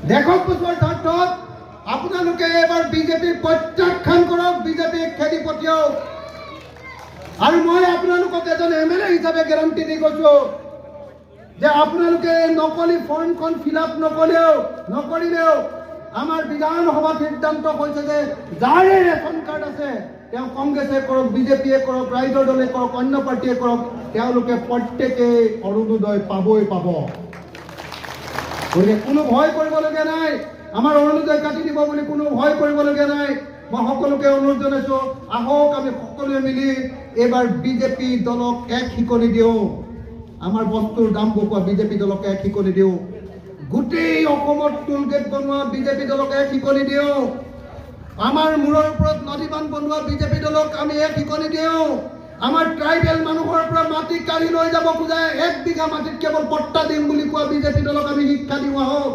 দেশক বচোৱাৰ স্বাৰ্থত আপোনালোকে এবাৰ বিজেপিক প্ৰত্যাখ্যান কৰক, বিজেপিক খেদি পঠিয়াওক। আৰু মই আপোনালোকক এজন MLA হিচাপে গেৰাণ্টি দি কৈছোঁ যে আপোনালোকে নকলি ফৰ্মখন ফিল-আপ নকৰিলেও আমাৰ বিধানসভাত সিদ্ধান্ত হৈছে যে যাৰে ৰেচন কাৰ্ড আছে তেওঁ কংগ্ৰেছে কৰক, বিজেপিয়ে কৰক, ৰাইজৰ দলে কৰক, অন্য পাৰ্টীয়ে কৰক, তেওঁলোকে প্ৰত্যেকেই অৰুণোদয় পাবই পাব। গতিকে কোনো ভয় কৰিবলগীয়া নাই, আমাৰ অৰুণোদয় কাটি দিব বুলি কোনো ভয় কৰিবলগীয়া নাই। মই সকলোকে অনুৰোধ জনাইছোঁ, আহক আমি সকলোৱে মিলি এইবাৰ বিজেপি দলক এক শিকনি দিওঁ। আমাৰ বস্তুৰ দাম বকোৱা বিজেপি দলক এক শিকনি দিওঁ। গোটেই অসমত টোলগেট বনোৱা বিজেপি দলক এক শিকনি দিওঁ। আমাৰ মূৰৰ ওপৰত নদী বান্ধ বনোৱা বিজেপি দলক আমি এক শিকনি দিওঁ। আমাৰ ট্ৰাইবেল মানুহৰ পৰা মাটি কাঢ়ি লৈ যাব খোজে 1 বিঘা মাটিত কেৱল পট্টা দিম বুলি কোৱা বিজেপি দলক আমি শিক্ষা দিওঁ। আহক